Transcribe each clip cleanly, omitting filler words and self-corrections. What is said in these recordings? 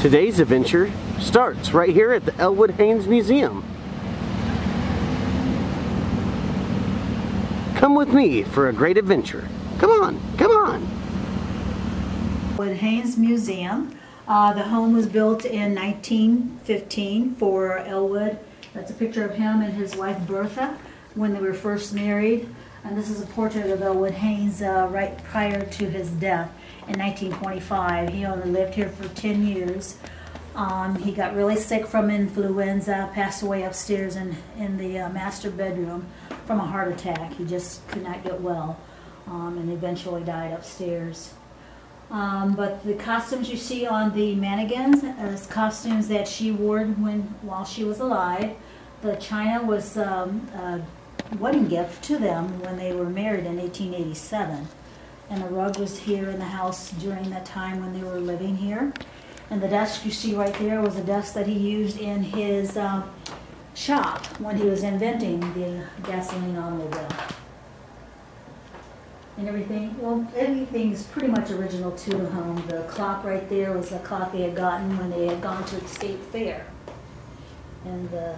Today's adventure starts right here at the Elwood Haynes Museum. Come with me for a great adventure. Come on, come on. Elwood Haynes Museum. The home was built in 1915 for Elwood. That's a picture of him and his wife Bertha when they were first married. And this is a portrait of Elwood Haynes right prior to his death in 1925. He only lived here for 10 years. He got really sick from influenza, passed away upstairs in the master bedroom from a heart attack. He just could not get well and eventually died upstairs. But the costumes you see on the mannequins is costumes that she wore while she was alive. The china was a wedding gift to them when they were married in 1887. And the rug was here in the house during that time when they were living here. And the desk you see right there was a desk that he used in his shop when he was inventing the gasoline automobile. And everything is pretty much original to the home. The clock right there was the clock they had gotten when they had gone to the state fair. And the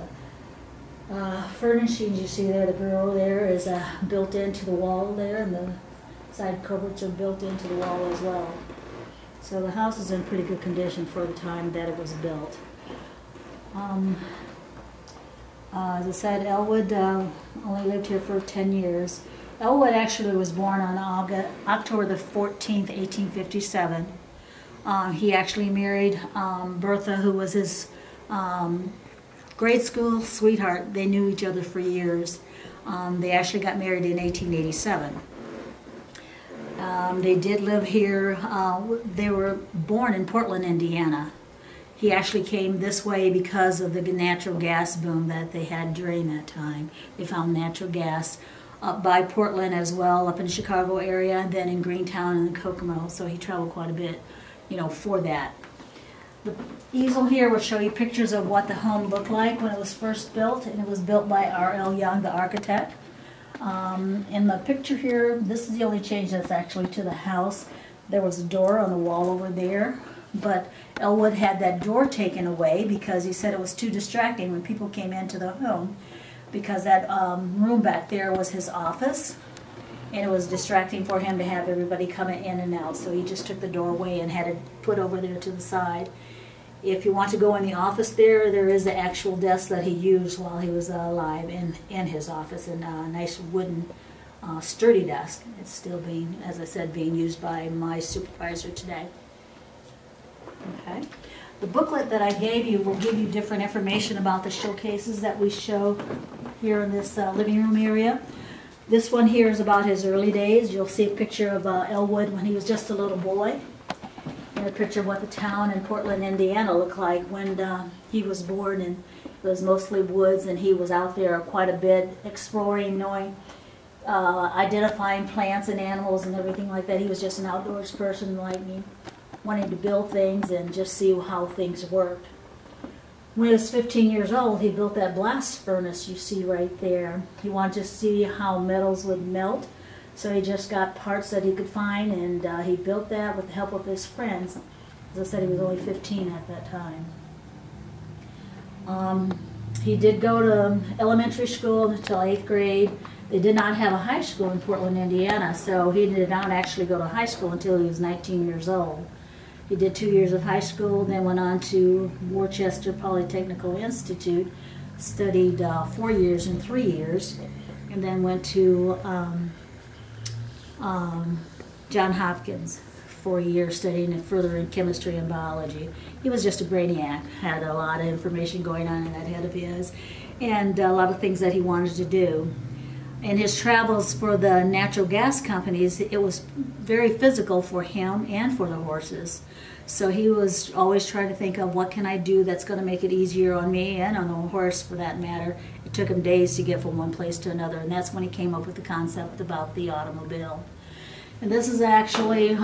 furnishings you see there, the bureau there is built into the wall there, and the side cupboards are built into the wall as well. So the house is in pretty good condition for the time that it was built. As I said, Elwood only lived here for 10 years. Elwood actually was born on October the 14th, 1857. He actually married Bertha, who was his grade school sweetheart. They knew each other for years. They actually got married in 1887. They did live here. They were born in Portland, Indiana. He actually came this way because of the natural gas boom that they had during that time. They found natural gas up by Portland as well, up in the Chicago area, and then in Greentown and Kokomo. So he traveled quite a bit, for that. The easel here will show you pictures of what the home looked like when it was first built, and it was built by R.L. Young, the architect. In the picture here, this is the only change that's actually to the house. There was a door on the wall over there, but Elwood had that door taken away because he said it was too distracting when people came into the home, because that room back there was his office, and it was distracting for him to have everybody coming in and out, so he just took the door away and had it put over there to the side. If you want to go in the office there is the actual desk that he used while he was alive in his office, and a nice wooden sturdy desk. It's still being, as I said, being used by my supervisor today. Okay. The booklet that I gave you will give you different information about the showcases that we show here in this living room area. This one here is about his early days. You'll see a picture of Elwood when he was just a little boy, and a picture of what the town in Portland, Indiana looked like when he was born, and it was mostly woods, and he was out there quite a bit exploring, knowing, identifying plants and animals and everything like that. He was just an outdoors person like me, wanting to build things and just see how things worked. When he was 15 years old, he built that blast furnace you see right there. He wanted to see how metals would melt, so he just got parts that he could find, and he built that with the help of his friends. As I said, he was only 15 at that time. He did go to elementary school until 8th grade. They did not have a high school in Portland, Indiana, so he did not actually go to high school until he was 19 years old. He did 2 years of high school, then went on to Worcester Polytechnical Institute, studied 4 years and 3 years, and then went to Johns Hopkins for a year studying further in chemistry and biology. He was just a brainiac, had a lot of information going on in that head of his, and a lot of things that he wanted to do. In his travels for the natural gas companies, it was very physical for him and for the horses. So he was always trying to think of what can I do that's going to make it easier on me and on the horse for that matter. It took him days to get from one place to another, and that's when he came up with the concept about the automobile. And this is actually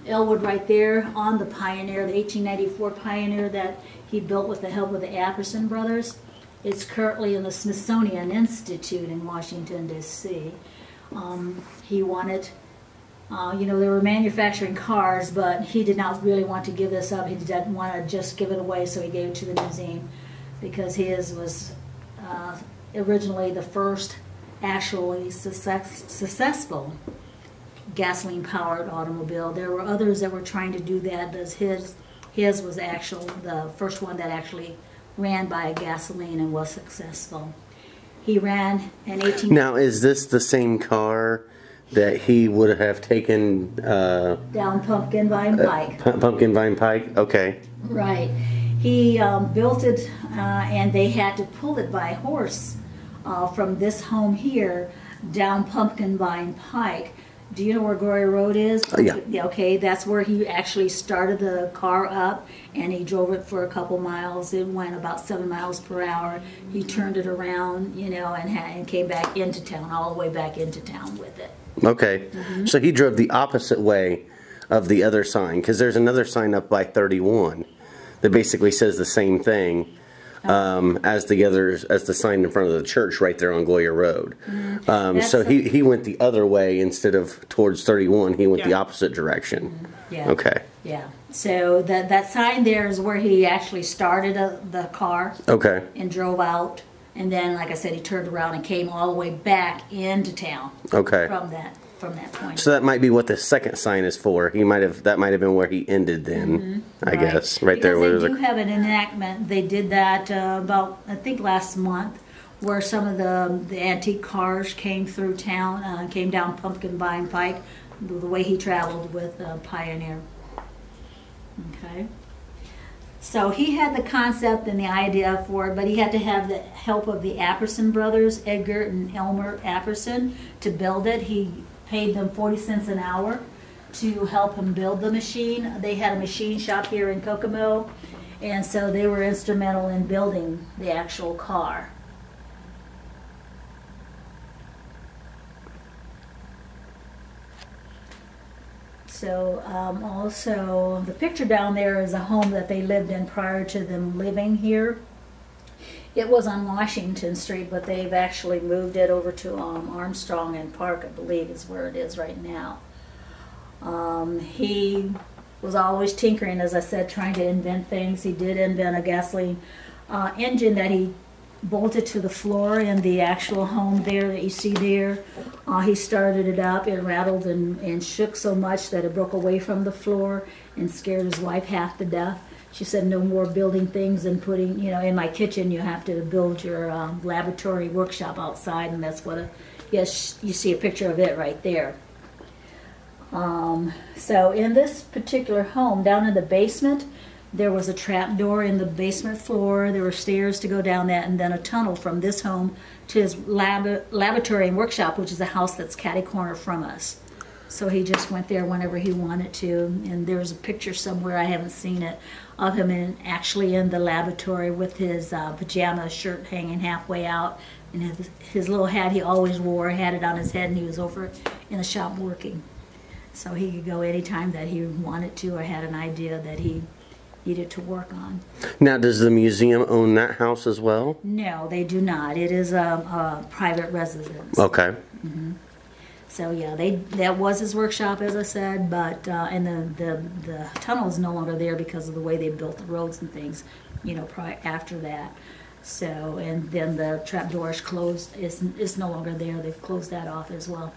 Elwood right there on the Pioneer, the 1894 Pioneer that he built with the help of the Apperson brothers. It's currently in the Smithsonian Institute in Washington, D.C. He wanted You know, they were manufacturing cars, but he did not really want to give this up. He didn't want to just give it away, so he gave it to the museum because his was originally the first actually successful gasoline-powered automobile. There were others that were trying to do that, but his was the first one that actually ran by gasoline and was successful. He ran in 18... Now, is this the same car that he would have taken... down Pumpkin Vine Pike. Pumpkin Vine Pike? Okay. Right. He built it, and they had to pull it by horse from this home here down Pumpkin Vine Pike. Do you know where Glory Road is? Yeah. Okay, that's where he actually started the car up, and he drove it for a couple miles. It went about 7 miles per hour. He turned it around, you know, and came back into town, all the way back into town with it. Okay. So he drove the opposite way of the other sign, because there's another sign up by 31 that basically says the same thing as the sign in front of the church right there on Goya Road. So he went the other way instead of towards 31. He went the opposite direction. Yeah. Okay. Yeah. So that sign there is where he actually started the car. Okay. And drove out, and then, like I said, he turned around and came all the way back into town. Okay. From that point. So that might be what the second sign is for. That might have been where he ended then. I guess right there. Because they do have an enactment. They did that about, I think, last month, where some of the antique cars came through town, came down Pumpkin Vine Pike, the way he traveled with Pioneer. Okay. So he had the concept and the idea for it, but he had to have the help of the Apperson brothers, Edgar and Elmer Apperson, to build it. He paid them 40 cents an hour to help him build the machine. They had a machine shop here in Kokomo, and so they were instrumental in building the actual car. So also, the picture down there is a home that they lived in prior to them living here. It was on Washington Street, but they've actually moved it over to Armstrong and Park, I believe is where it is right now. He was always tinkering, as I said, trying to invent things. He did invent a gasoline engine that he bolted to the floor in the actual home there that you see there. He started it up, it rattled and shook so much that it broke away from the floor and scared his wife half to death. She said, no more building things and putting, you know, in my kitchen you have to build your laboratory workshop outside, and that's what yes, you see a picture of it right there. So in this particular home, down in the basement, there was a trap door in the basement floor. There were stairs to go down that, and then a tunnel from this home to his laboratory and workshop, which is a house that's catty corner from us. So he just went there whenever he wanted to. And there's a picture somewhere, I haven't seen it, of him actually in the laboratory with his pajama shirt hanging halfway out. And his little hat he always wore, had it on his head, and he was over in the shop working. So he could go anytime that he wanted to or had an idea that he needed to work on. Now, does the museum own that house as well? No, they do not. It is a private residence. Okay. So yeah, that was his workshop, as I said, but and the tunnel is no longer there because of the way they built the roads and things, you know, after that. So, and then the trap door is closed. It's no longer there. They've closed that off as well.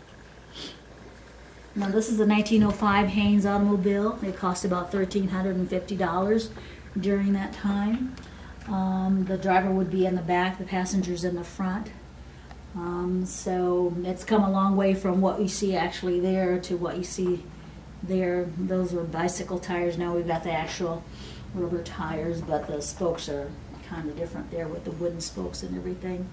Now this is a 1905 Haynes automobile. It cost about $1,350 during that time. The driver would be in the back, the passengers in the front. So it's come a long way from what you see actually there to what you see there. Those were bicycle tires. Now we've got the actual rubber tires, but the spokes are kind of different there with the wooden spokes and everything.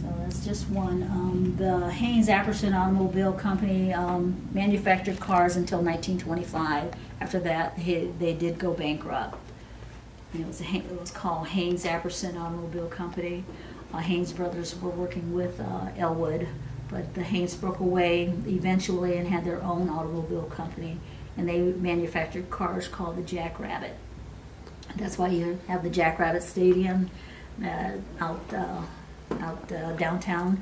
So that's just one. The Haynes Apperson Automobile Company manufactured cars until 1925. After that, they did go bankrupt. And it was called Haynes Apperson Automobile Company. Haynes brothers were working with Elwood, but the Haynes broke away eventually and had their own automobile company, and they manufactured cars called the Jackrabbit. That's why you have the Jackrabbit Stadium out downtown,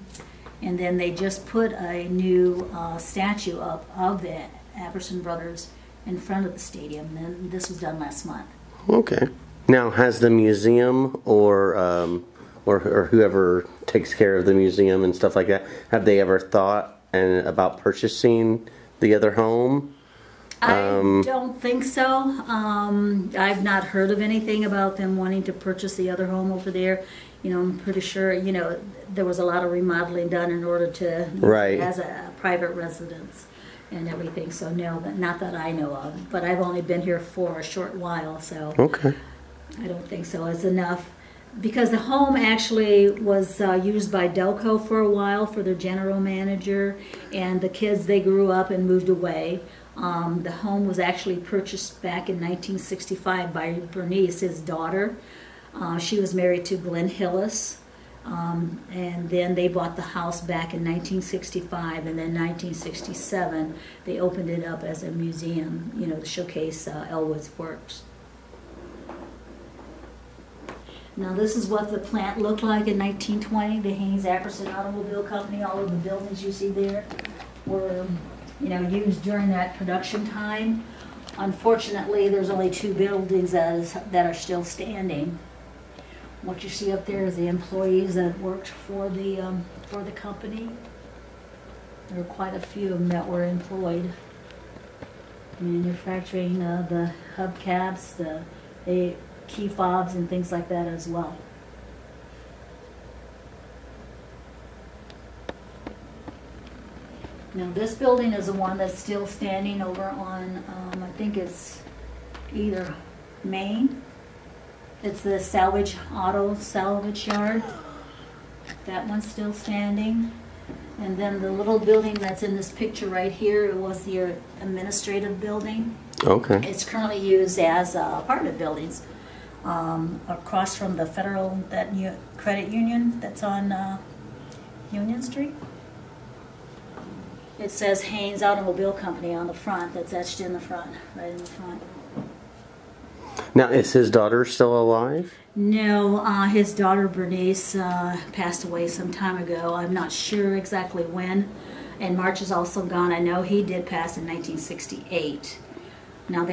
And then they just put a new statue up of the Apperson brothers in front of the stadium, and this was done last month. Okay. Now, has the museum or whoever takes care of the museum and stuff like that, have they ever thought about purchasing the other home? I don't think so. I've not heard of anything about them wanting to purchase the other home over there. You know, I'm pretty sure, you know, there was a lot of remodeling done in order to, Right. as a private residence and everything. So no, not that I know of. But I've only been here for a short while, so Okay. I don't think so. It's enough. Because the home actually was used by Delco for a while for their general manager, and the kids, they grew up and moved away. The home was actually purchased back in 1965 by Bernice, his daughter. She was married to Glenn Hillis, and then they bought the house back in 1965, and then 1967 they opened it up as a museum, you know, to showcase Elwood's works. Now this is what the plant looked like in 1920, the Haynes Apperson Automobile Company. All of the buildings you see there were, you know, used during that production time. Unfortunately, there's only 2 buildings that are still standing. What you see up there is the employees that worked for the company. There were quite a few of them that were employed. Manufacturing the hubcaps, the key fobs and things like that as well. Now this building is the one that's still standing over on, I think it's either Main. It's the auto salvage yard. That one's still standing. And then the little building that's in this picture right here, it was the administrative building. Okay. It's currently used as apartment buildings. Across from the Federal Credit Union that's on Union Street. It says Haynes Automobile Company on the front. That's etched in the front, right in the front. Now, is his daughter still alive? No, his daughter Bernice passed away some time ago. I'm not sure exactly when. And March is also gone. I know he did pass in 1968. Now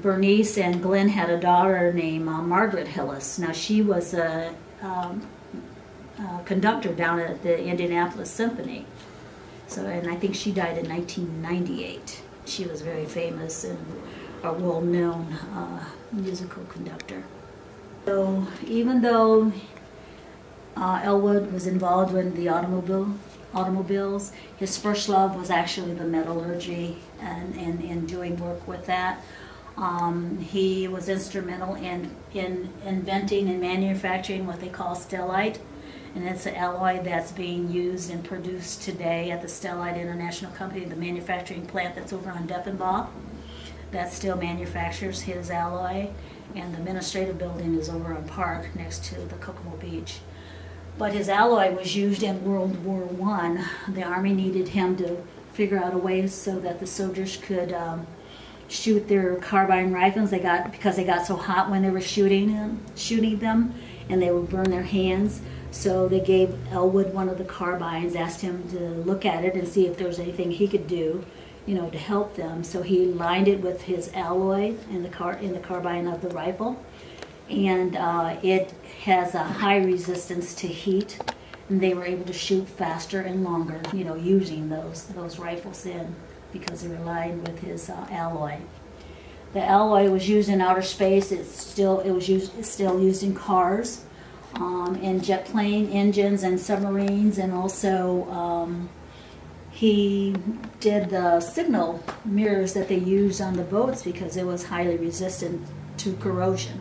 Bernice and Glenn had a daughter named Margaret Hillis. Now she was a conductor down at the Indianapolis Symphony. So, and I think she died in 1998. She was very famous and a well-known musical conductor. So even though Elwood was involved in the automobiles, his first love was actually the metallurgy and doing work with that. He was instrumental in inventing and manufacturing what they call stellite, and it's an alloy that's being used and produced today at the Stellite International Company, the manufacturing plant that's over on Deffenbach. That still manufactures his alloy, and the administrative building is over on Park next to the Kokomo Beach. But his alloy was used in World War I. The Army needed him to figure out a way so that the soldiers could shoot their carbine rifles. Because they got so hot when they were shooting them, and they would burn their hands. So they gave Elwood one of the carbines, asked him to look at it and see if there was anything he could do, you know, to help them. So he lined it with his alloy in the carbine of the rifle, and it has a high resistance to heat, and they were able to shoot faster and longer, you know, using those rifles because they were lined with his alloy. The alloy was used in outer space. It's still used in cars, in jet plane engines and submarines, and also he did the signal mirrors that they used on the boats because it was highly resistant to corrosion.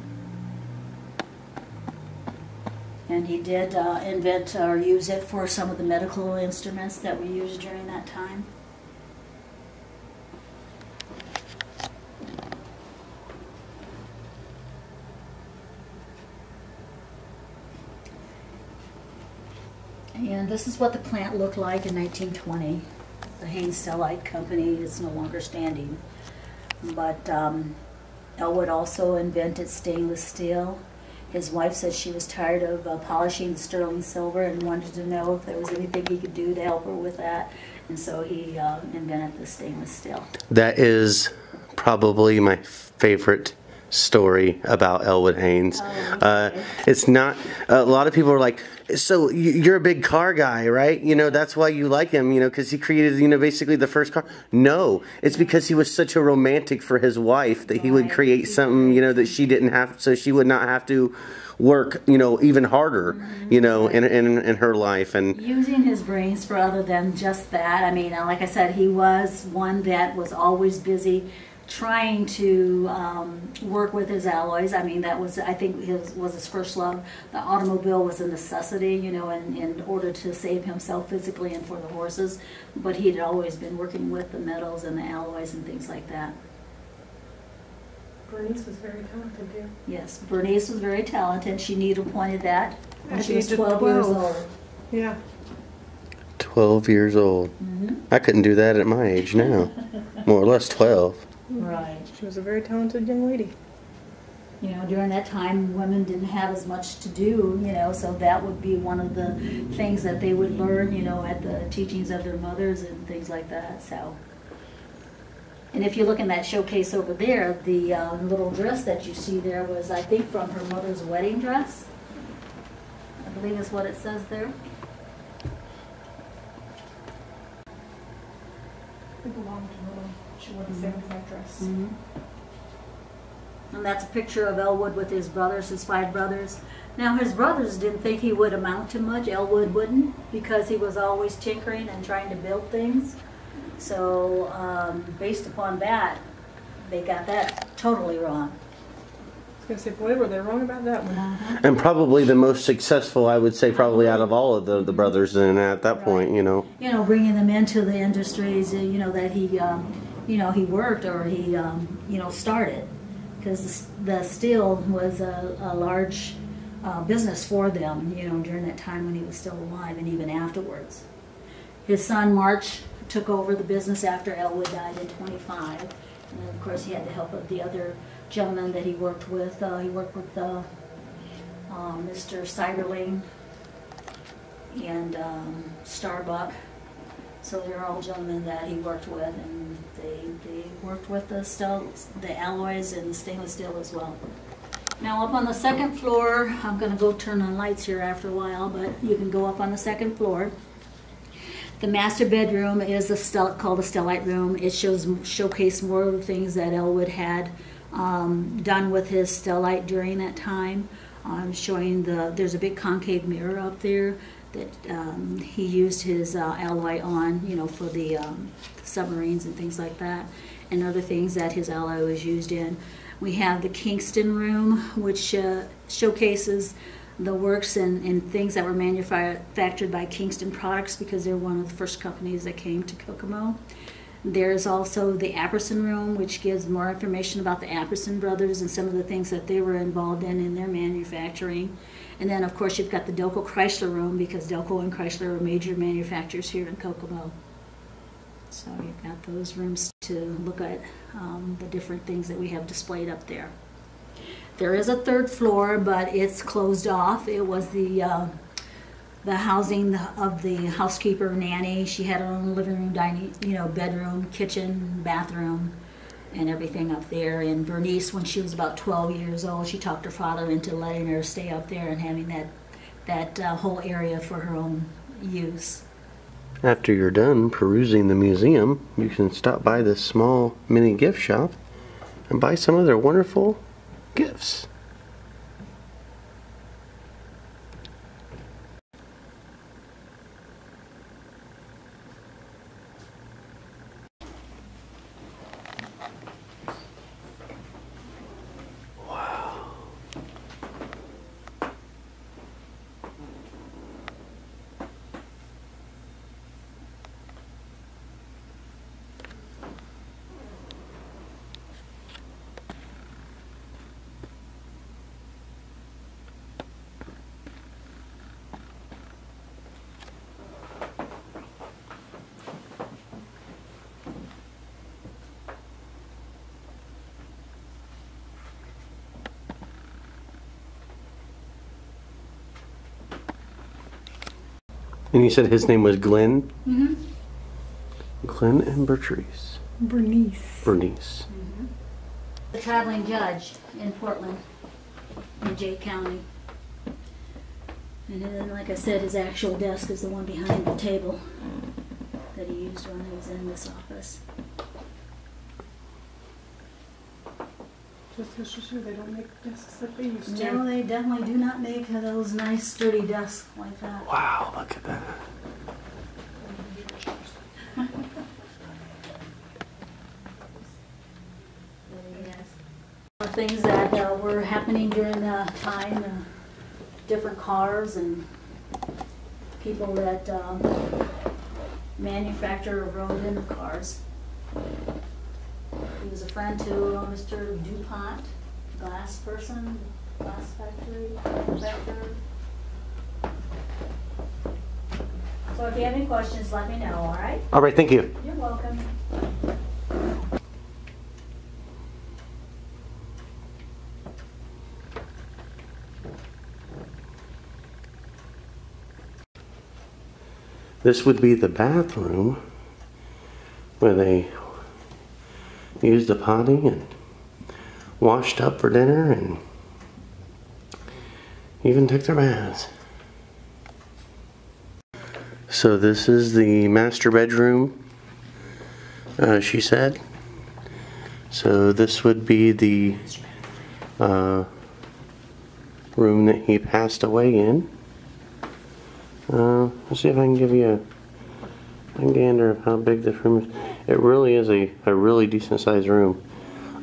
And he did invent or use it for some of the medical instruments that were used during that time. And this is what the plant looked like in 1920. The Haynes Stellite Company is no longer standing. But Elwood also invented stainless steel, His wife said she was tired of polishing sterling silver and wanted to know if there was anything he could do to help her with that. And so he invented the stainless steel. That is probably my favorite story about Elwood Haynes. It's not, a lot of people are like, so you're a big car guy, right? You know, that's why you like him, you know, because he created, you know, basically the first car. No, it's because he was such a romantic for his wife that he would create something, you know, that she didn't have, so she would not have to work, you know, even harder, you know, in her life. And using his brains for other than just that. I mean, like I said, he was one that was always busy trying to work with his alloys. I mean, that was, I think, was his first love. The automobile was a necessity, you know, in order to save himself physically and for the horses. But he had always been working with the metals and the alloys and things like that. Bernice was very talented too. Yes, Bernice was very talented. She needle pointed that when At she was the age 12 of years 12. old. Yeah. 12 years old. I couldn't do that at my age now. More or less 12. Right. She was a very talented young lady. You know, during that time, women didn't have as much to do, you know, so that would be one of the things that they would learn, you know, at the teachings of their mothers and things like that, so. And if you look in that showcase over there, the little dress that you see there was, I think, from her mother's wedding dress. I believe is what it says there. It belonged to her. She wore the same exact dress. And that's a picture of Elwood with his brothers, his 5 brothers. Now, his brothers didn't think he would amount to much. Elwood wouldn't, because he was always tinkering and trying to build things. So, based upon that, they got that totally wrong. I was going to say, boy, were they wrong about that one. And probably the most successful, I would say, probably out of all of the brothers then at that point, you know. You know, bringing them into the industries, you know, that he, you know, he worked or he, you know, started. Because the steel was a large business for them, you know, during that time when he was still alive and even afterwards. His son, March, took over the business after Elwood died in 25. And then, of course, he had the help of the other gentlemen that he worked with. He worked with Mr. Seiderling and Starbuck. So they're all gentlemen that he worked with, and they worked with the alloys and the stainless steel as well. Now up on the second floor, I'm going to go turn on lights here after a while, but you can go up on the second floor. The master bedroom is called a Stellite room. It showcase more of the things that Elwood had done with his Stellite during that time. Showing there's a big concave mirror up there that he used his alloy on, you know, for the submarines and things like that, and other things that his alloy was used in. We have the Kingston room, which showcases the works and things that were manufactured by Kingston Products, because they're one of the first companies that came to Kokomo. There's also the Apperson room, which gives more information about the Apperson brothers and some of the things that they were involved in their manufacturing. And then, of course, you've got the Delco Chrysler room, because Delco and Chrysler are major manufacturers here in Kokomo. So you've got those rooms to look at the different things that we have displayed up there. There is a third floor, but it's closed off. It was the housing of the housekeeper nanny. She had her own living room, dining, you know, bedroom, kitchen, bathroom, and everything up there. And Bernice, when she was about 12 years old, she talked her father into letting her stay up there and having that whole area for her own use. After you're done perusing the museum, you can stop by this small mini gift shop and buy some of their wonderful gifts. And you said his name was Glenn? Mm-hmm. Glenn and Bertrice. Bernice. The traveling judge in Portland, in Jay County. And then, like I said, his actual desk is the one behind the table that he used when he was in this office. Just to show they don't make desks like they used to. No, they definitely do not make those nice sturdy desks like that. Wow, look at that. Things that were happening during the time, different cars and people that manufacture or rode in the cars. He was a friend to Mr. DuPont, glass person, glass factory manufacturer. So if you have any questions, let me know, all right? All right, thank you. You're welcome. This would be the bathroom where they used the potty and washed up for dinner and even took their baths. So this is the master bedroom, she said. So this would be the room that he passed away in. Let's see if I can give you a gander of how big this room is. It really is a really decent sized room.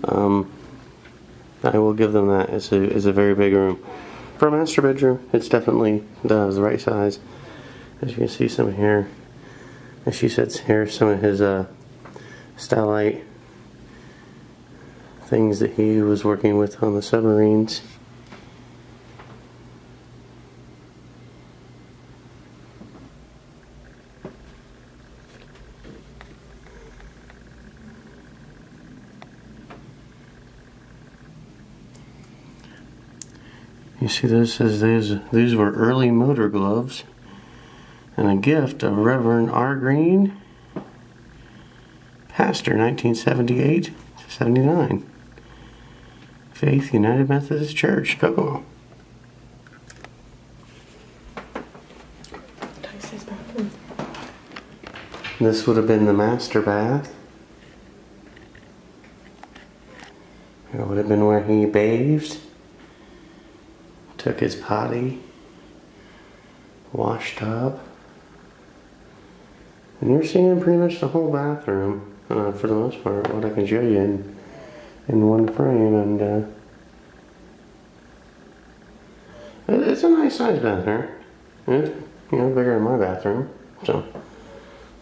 I will give them that. It's a very big room. For a master bedroom, it's definitely the right size. As you can see some here, as she said, here's some of his Stylight things that he was working with on the submarines. You see this says these were early motor gloves and a gift of Reverend R. Green, pastor 1978 to 79. Faith United Methodist Church, Kokomo. This would have been the master bath. It would have been where he bathed. Took his potty, washed up, and you're seeing pretty much the whole bathroom for the most part. What I can show you in one frame, and it's a nice sized bathroom. It's, bigger than my bathroom, so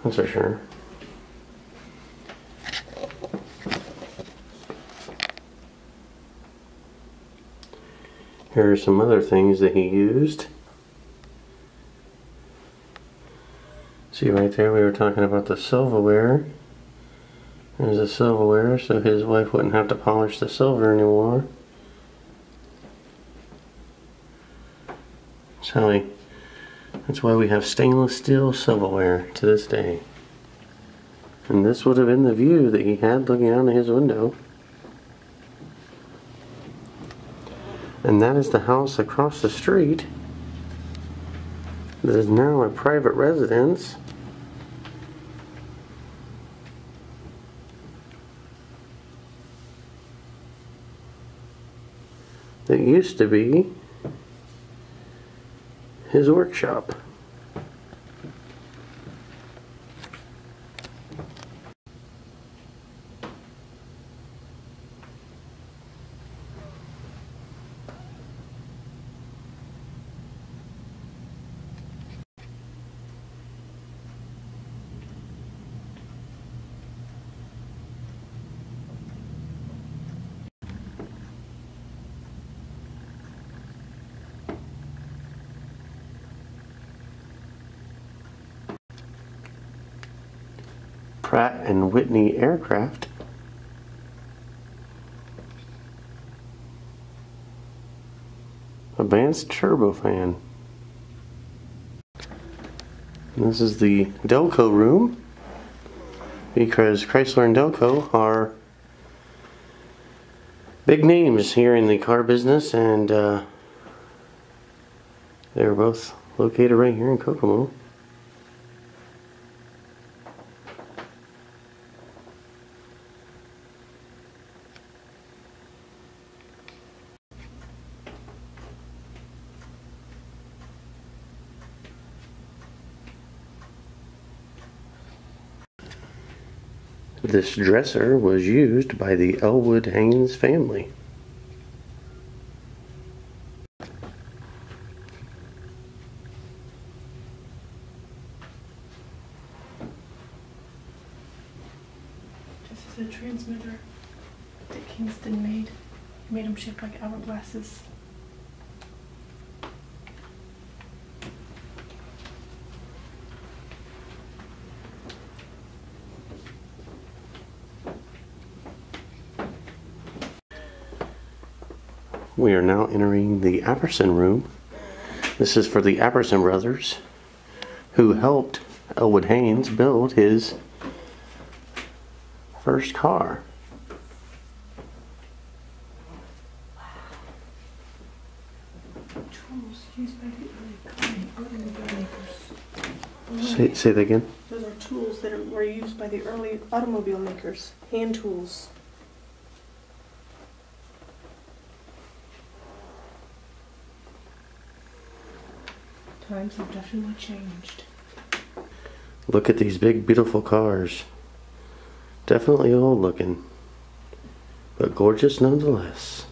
that's for sure. Here are some other things that he used. See right there, we were talking about the silverware. There's the silverware, so his wife wouldn't have to polish the silver anymore. That's why we have stainless steel silverware to this day. And this would have been the view that he had looking out of his window. And that is the house across the street that is now a private residence. That used to be his workshop. Pratt and Whitney aircraft. Advanced turbofan. This is the Delco room, because Chrysler and Delco are big names here in the car business, and they're both located right here in Kokomo. This dresser was used by the Elwood Haynes family. This is a transmitter that Kingston made. He made them shaped like hourglasses. We are now entering the Apperson room. This is for the Apperson brothers, who helped Elwood Haynes build his first car. Tools used by the early automobile makers. Say that again. Those are tools that were used by the early automobile makers. Hand tools. Times have definitely changed. Look at these big, beautiful cars. Definitely old looking, but gorgeous nonetheless.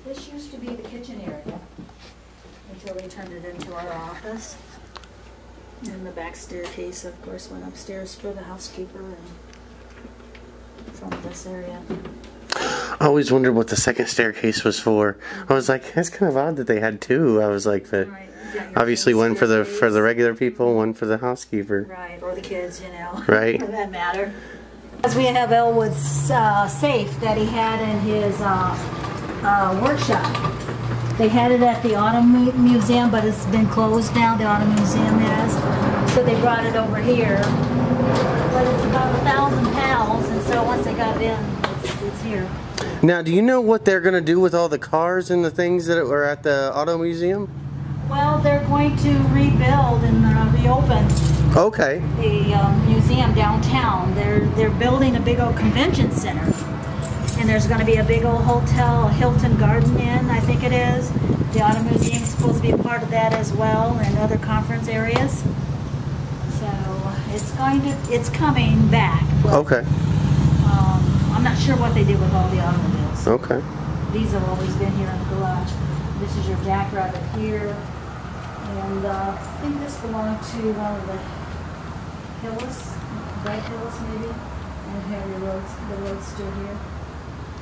This used to be the kitchen area until they turned it into our office. And the back staircase, of course, went upstairs for the housekeeper and from this area. I always wondered what the second staircase was for. I was like, that's kind of odd that they had two. I was like, but Right, you got your obviously one for staircase. the regular people, one for the housekeeper. Right, or the kids, you know. Right. For that matter. As we have Elwood's safe that he had in his workshop. They had it at the Auto Museum, but it's been closed now, the Auto Museum has. So they brought it over here. But it's about 1,000 pounds, and so once they got it in, it's here. Now, do you know what they're going to do with all the cars and the things that were at the Auto Museum? Well, they're going to rebuild and reopen Okay. the museum downtown. They're building a big old convention center. And there's going to be a big old hotel, a Hilton Garden Inn, I think it is. The Auto Museum is supposed to be a part of that as well, and other conference areas. So it's coming back. But, Okay. I'm not sure what they did with all the automobiles. Okay. These have always been here in the garage. This is your jackrabbit here, and I think this belonged to one of the Hillis, Bright Hillis maybe, and Harry the Roadster here.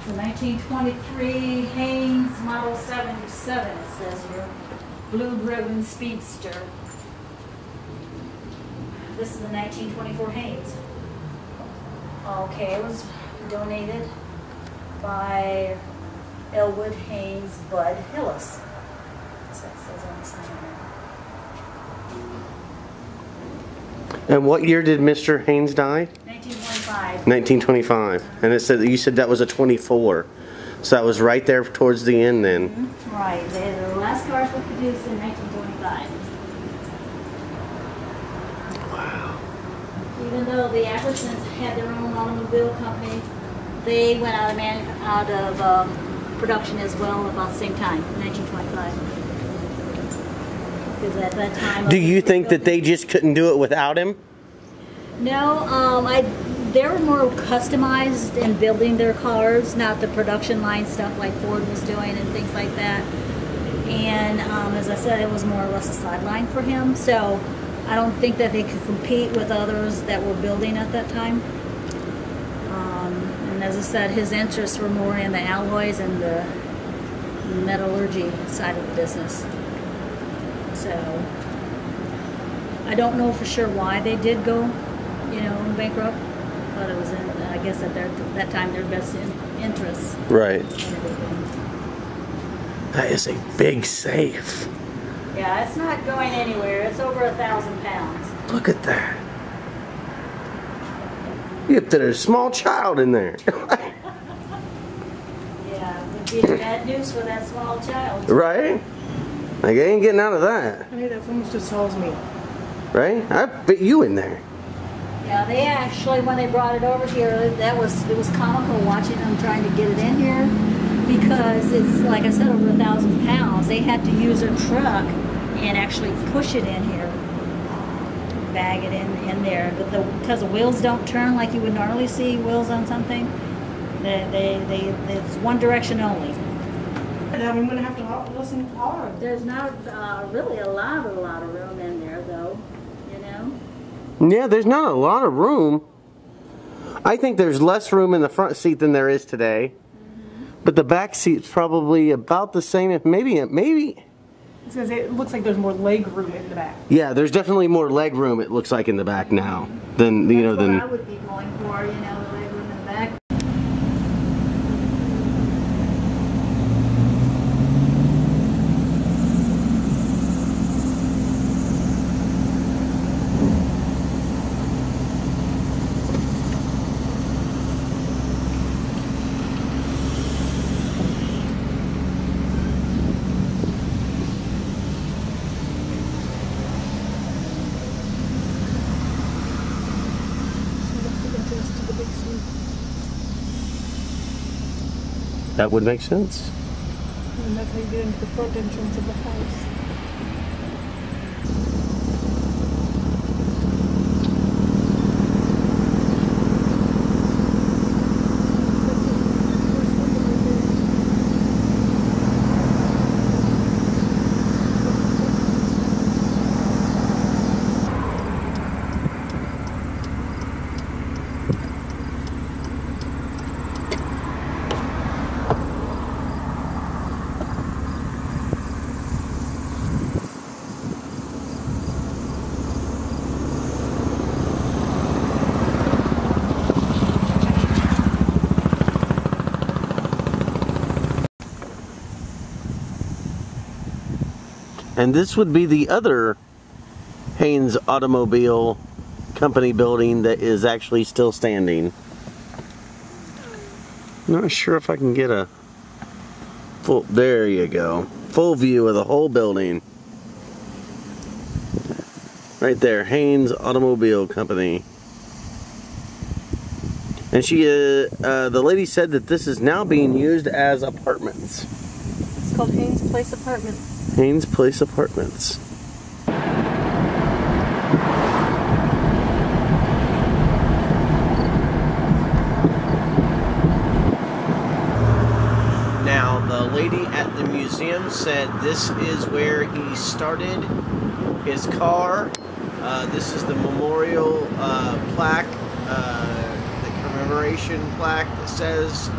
The 1923 Haynes Model 77, it says here. Blue Ribbon Speedster. This is the 1924 Haynes. Okay, it was donated by Elwood Haynes Bud Hillis. That's what it says on the sign there. And what year did Mr. Haynes die? 1925. 1925. And it said, you said that was a 24. So that was right there towards the end then. Right, the last cars were produced in 1925. even though the Albertsons had their own automobile company, they went out of production as well about the same time, 1925. Because at that time... Do you think that they just couldn't do it without him? No, they were more customized in building their cars, not the production line stuff like Ford was doing and things like that. And as I said, it was more or less a sideline for him. So I don't think that they could compete with others that were building at that time. And as I said, his interests were more in the alloys and the metallurgy side of the business. So I don't know for sure why they did go, you know, bankrupt, but it was in, I guess at that time, their best interests. Right. That is a big safe. Yeah, it's not going anywhere. It's over 1,000 pounds. Look at that. You have a small child in there. Yeah, it would be bad news for that small child. Right? Like, I ain't getting out of that. Honey, that almost just tells me. Right? I fit you in there. Yeah, they actually, when they brought it over here, it was comical watching them trying to get it in here, because it's, like I said, over 1,000 pounds. They had to use a truck and actually push it in here, bag it in there. But because the wheels don't turn like you would normally see wheels on something, it's one direction only. Now I'm gonna have to listen hard. There's not really a lot of room in there, though. You know. Yeah, there's not a lot of room. I think there's less room in the front seat than there is today. But the back seat's probably about the same, if maybe. It says it looks like there's more leg room in the back. Yeah, there's definitely more leg room, it looks like, in the back now than, you know, That's than... what I would be going for, you know, the leg room in the back. That would make sense. And that's how you get into the front entrance of the house. And this would be the other Haynes Automobile Company building that is actually still standing. Not sure if I can get a full, there you go, full view of the whole building. Right there, Haynes Automobile Company. And she, the lady said that this is now being used as apartments. It's called Haynes Place Apartments. Haynes Place Apartments. Now, the lady at the museum said this is where he started his car. This is the memorial plaque, the commemoration plaque that says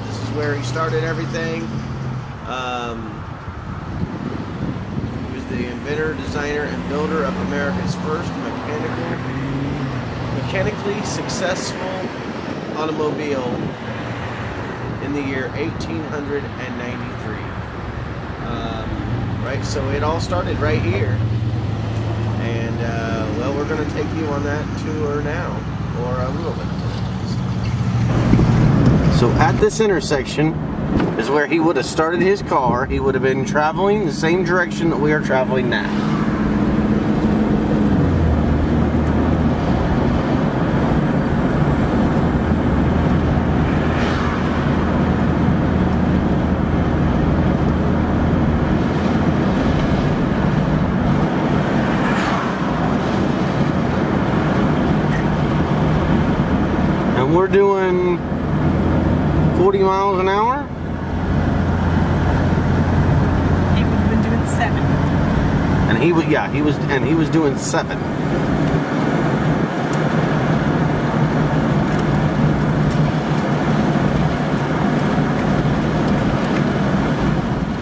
this is where he started everything. He was the inventor, designer, and builder of America's first mechanically successful automobile in the year 1893. Right, so it all started right here. And, well, we're going to take you on that tour now, or a little bit. So at this intersection is where he would have started his car. He would have been traveling the same direction that we are traveling now. we're doing 40 miles an hour. He would have been doing 7. And he was doing 7.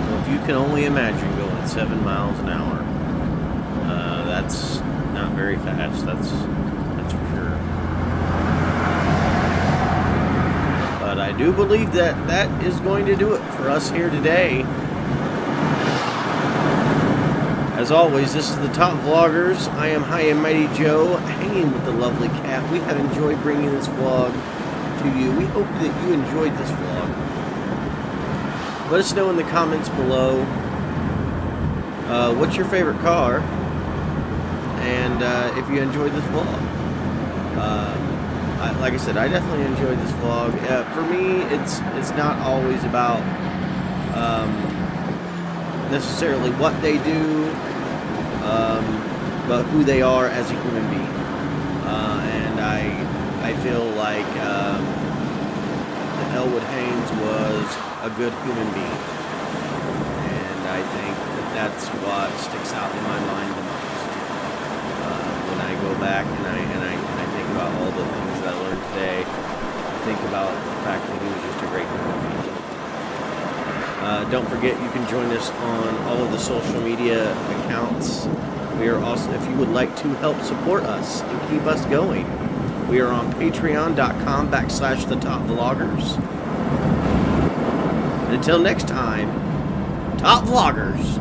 Well, if you can only imagine going 7 miles an hour, that's not very fast. That's for sure. But I do believe that is going to do it for us here today. As always, this is the Top Vloggers. I am High and Mighty Joe, hanging with the lovely Cat. We have enjoyed bringing this vlog to you. We hope that you enjoyed this vlog. Let us know in the comments below what's your favorite car, and if you enjoyed this vlog. Like I said, I definitely enjoyed this vlog. For me, it's not always about necessarily what they do, but who they are as a human being. And I feel like Elwood Haynes was a good human being, and I think that's what sticks out in my mind the most. When I go back and I think about all the things that I learned today, I think about the fact that he was just a great human being. Don't forget, you can join us on all of the social media accounts. We are also, if you would like to help support us and keep us going, we are on patreon.com/thetopvloggers. And until next time, Top Vloggers.